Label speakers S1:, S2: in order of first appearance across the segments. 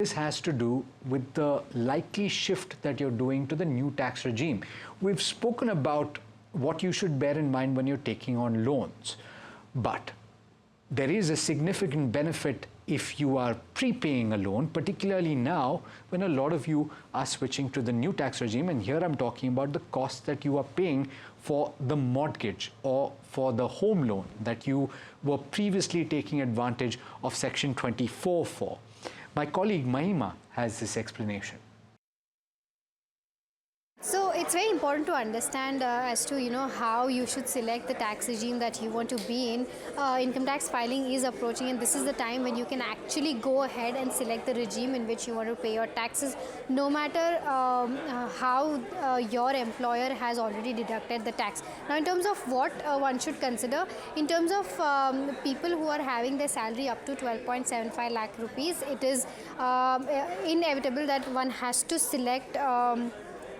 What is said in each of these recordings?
S1: This has to do with the likely shift that you're doing to the new tax regime. We've spoken about what you should bear in mind when you're taking on loans, but there is a significant benefit if you are prepaying a loan, particularly now when a lot of you are switching to the new tax regime. And here I'm talking about the cost that you are paying for the mortgage or for the home loan that you were previously taking advantage of Section 24 for. My colleague Mahima has this explanation.
S2: So it's very important to understand as to how you should select the tax regime that you want to be in. Income tax filing is approaching, and this is the time when you can actually go ahead and select the regime in which you want to pay your taxes, no matter how your employer has already deducted the tax. Now, in terms of what one should consider, in terms of people who are having their salary up to 12.75 lakh rupees, it is inevitable that one has to select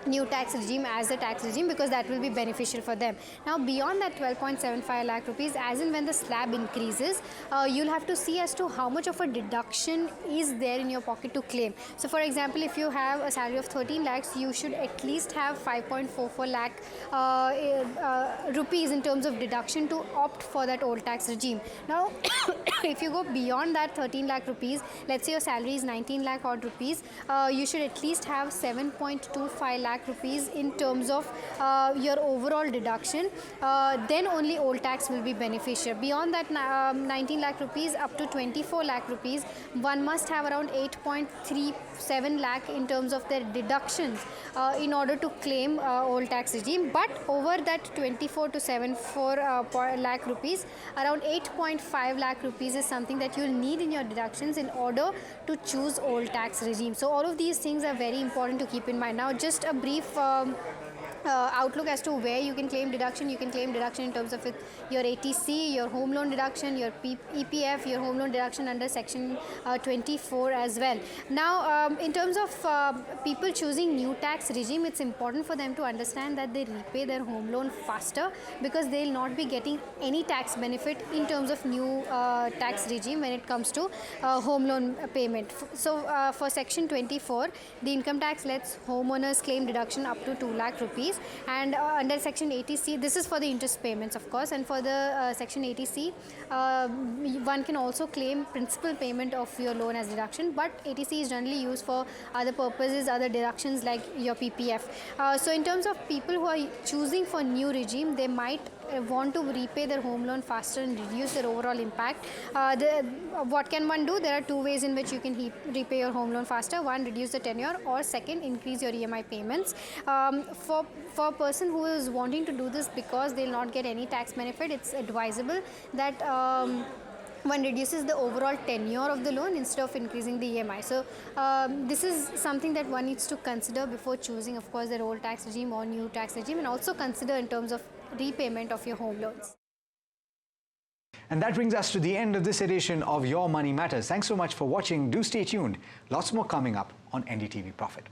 S2: new tax regime as the tax regime, because that will be beneficial for them. Now, beyond that 12.75 lakh rupees, as in when the slab increases, you'll have to see as to how much of a deduction is there in your pocket to claim. So, for example, if you have a salary of 13 lakhs, you should at least have 5.44 lakh rupees in terms of deduction to opt for that old tax regime. Now, if you go beyond that 13 lakh rupees, let's say your salary is 19 lakh odd rupees, you should at least have 7.25 lakh rupees in terms of your overall deduction. Then only old tax will be beneficial. Beyond that 19 lakh rupees up to 24 lakh rupees, one must have around 8.37 lakh in terms of their deductions in order to claim old tax regime. But over that 24 to 74 lakh rupees, around 8.5 lakh rupees is something that you'll need in your deductions in order to choose old tax regime. So all of these things are very important to keep in mind. Now, just a brief outlook as to where you can claim deduction. You can claim deduction in terms of your 80C, your home loan deduction, your EPF, your home loan deduction under Section 24 as well. Now, in terms of people choosing new tax regime, it's important for them to understand that they repay their home loan faster, because they'll not be getting any tax benefit in terms of new tax regime when it comes to home loan payment. So, for Section 24, the income tax lets homeowners claim deduction up to 2 lakh rupees. And under Section 80C, this is for the interest payments, of course, and for the Section 80C, one can also claim principal payment of your loan as deduction, but 80C is generally used for other purposes, other deductions like your PPF. So in terms of people who are choosing for new regime, they might want to repay their home loan faster and reduce their overall impact. What can one do? There are two ways in which you can repay your home loan faster. One, reduce the tenure, or second, increase your EMI payments. For a person who is wanting to do this because they'll not get any tax benefit, it's advisable that one reduces the overall tenure of the loan instead of increasing the EMI. So this is something that one needs to consider before choosing, of course, their old tax regime or new tax regime, and also consider in terms of repayment of your home loans.
S1: And that brings us to the end of this edition of Your Money Matters. Thanks so much for watching. Do stay tuned. Lots more coming up on NDTV Profit.